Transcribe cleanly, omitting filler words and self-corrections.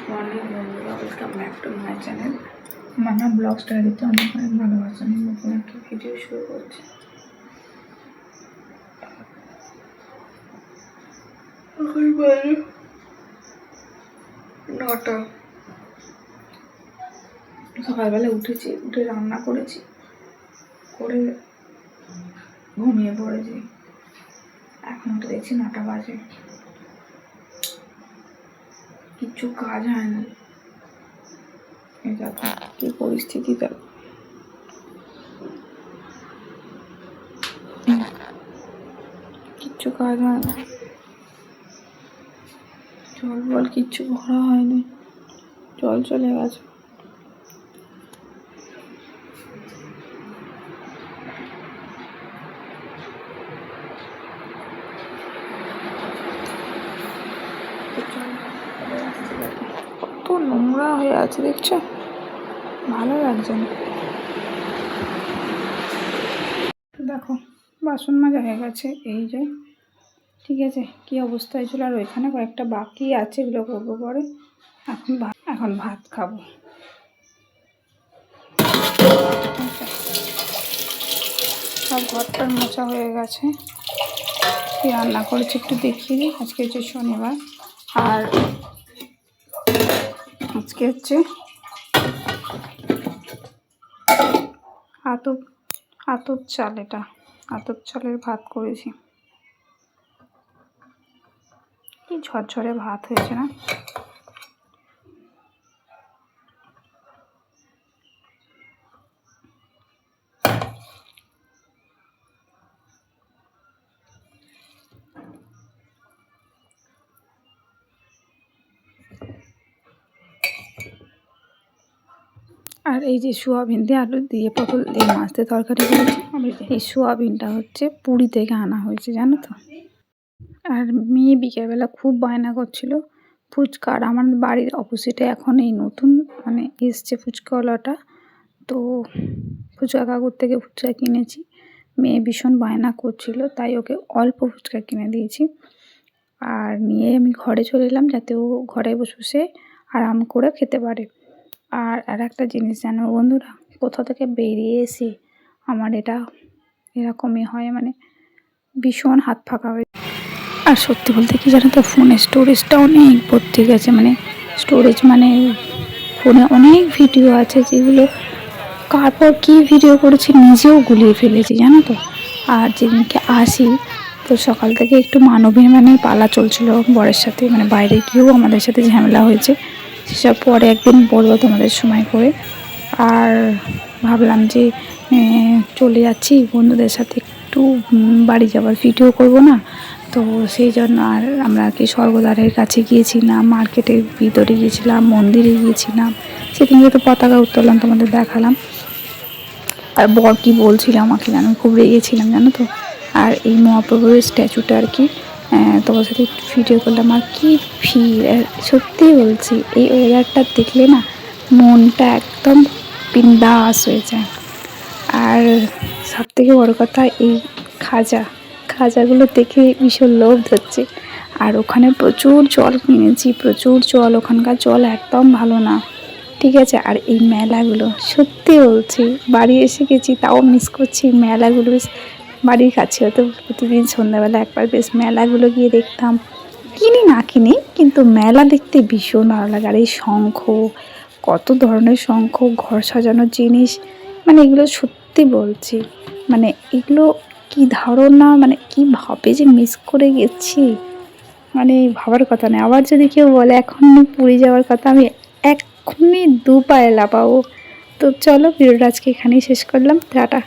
Morning বন্ধুরা, welcome back to my channel মানা blog স্টাডিতে অনেক অনেক ভালোবাসা নিয়ে নতুন একটা ভিডিও শুরু করছি। এখন বাজে 9টা। সকালবেলা উঠে রান্না করেছি, করে ঘুমিয়ে পড়েছি। এখন তো দেখছি 9টা বাজে, কিচ্ছু কাজ হয় না। এই দেখো কি পরিস্থিতি, দেখো কিচ্ছু কাজ হয় না, জল বল কিচ্ছু ভরা হয়নি, জল চলে গেছে। কত নোংরা হয়ে আছে দেখছো, ভালো লাগছে না। দেখো বাসন মাজা হয়ে গেছে, এই যে ঠিক আছে কি অবস্থা হয়েছিল। আর ওইখানে কয়েকটা বাকি আছে, এগুলো করবো পরে। এখন ভাত খাবো। সব ঘরটার মোছা হয়ে গেছে। কি রান্না করেছি একটু দেখিয়ে দিই। আজকে হচ্ছে শনিবার, আর আজকে হচ্ছে আতপ চাল, এটা আতপ চালের ভাত করেছি। কি ঝরঝরে ভাত হয়েছে না। আর এই যে সোয়াবিন দিয়ে আলু দিয়ে পটল দিয়ে মাছ দিয়ে তরকারি করেছি। এই সোয়াবিনটা হচ্ছে পুরী থেকে আনা হয়েছে, জানো তো। আর মেয়ে বিকেলবেলা খুব বায়না করছিল ফুচকা। আর আমার বাড়ির অপোজিটে এখন এই নতুন মানে এসছে ফুচকাওয়ালাটা, তো ফুচকা কাকুর থেকে ফুচকা কিনেছি। মেয়ে ভীষণ বায়না করছিল, তাই ওকে অল্প ফুচকা কিনে দিয়েছি। আর নিয়ে আমি ঘরে চলে এলাম, যাতে ও ঘরে বসে বসে আরাম করে খেতে পারে। আর একটা জিনিস জানো বন্ধুরা, কোথা থেকে বেরিয়ে এসে আমার এটা এরকমই হয়, মানে ভীষণ হাত ফাঁকা হয়ে। আর সত্যি বলতে কি জানো তো, ফোনের স্টোরেজটা অনেক ভর্তি গেছে। মানে স্টোরেজ মানে ফোনে অনেক ভিডিও আছে, যেগুলো কারপর কী ভিডিও করেছি নিজেও গুলিয়ে ফেলেছি, জানো তো। আর যেদিনকে আসি, তো সকাল থেকে একটু মানবাভিমানের পালা চলছিল বরের সাথে, মানে বাইরে গিয়েও আমাদের সাথে ঝামেলা হয়েছে। সেসব পরে একদিন বলবো তোমাদের সময় করে। আর ভাবলাম যে চলে যাচ্ছি বন্ধুদের সাথে, একটু বাড়ি যাওয়ার ভিডিও করব না, তো সেই জন্য আর আমরা আর কি স্বর্গদ্বারের কাছে গিয়েছিলাম, মার্কেটের ভিতরে গিয়েছিলাম, মন্দিরে গিয়েছিলাম। সেদিনকে তো পতাকা উত্তোলন তোমাদের দেখালাম। আর বর কী বলছিল আমাকে, আমি খুব রেগেছিলাম জানো তো। আর এই মহাপ্রভুর স্ট্যাচুটা আর কি তোমার সাথে একটু ভিডিও করলাম। আর কি ভিড়, সত্যি বলছি এই ওয়েদারটা দেখলে না মনটা একদম বিন্দাস হয়ে যায়। আর সবথেকে বড় কথা, এই খাজাগুলো দেখে ভীষণ লোভ ধরছে। আর ওখানে প্রচুর জল কিনেছি, প্রচুর জল, ওখানকার জল একদম ভালো না, ঠিক আছে। আর এই মেলাগুলো সত্যি বলছি, বাড়ি এসে গেছি তাও মিস করছি মেলাগুলো। বেশ বাড়ির কাছে হতো, প্রতিদিন সন্ধ্যাবেলা একবার বেশ মেলাগুলো গিয়ে দেখতাম। কিনি না কিনি, কিন্তু মেলা দেখতে ভীষণ ভালো লাগে। আর এই শঙ্খ, কত ধরনের শঙ্খ, ঘর সাজানোর জিনিস, মানে এগুলো সত্যি বলছি, মানে এগুলো কি ধারণা, মানে কীভাবে যে মিস করে গেছি, মানে ভাবার কথা নয়। আবার যদি কেউ বলে এখন পুরী যাওয়ার কথা, আমি এক্ষুনি 2 পায়ে লাফাবো। তো চলো ভিডিওটা আজকে এখানেই শেষ করলাম, টাটা।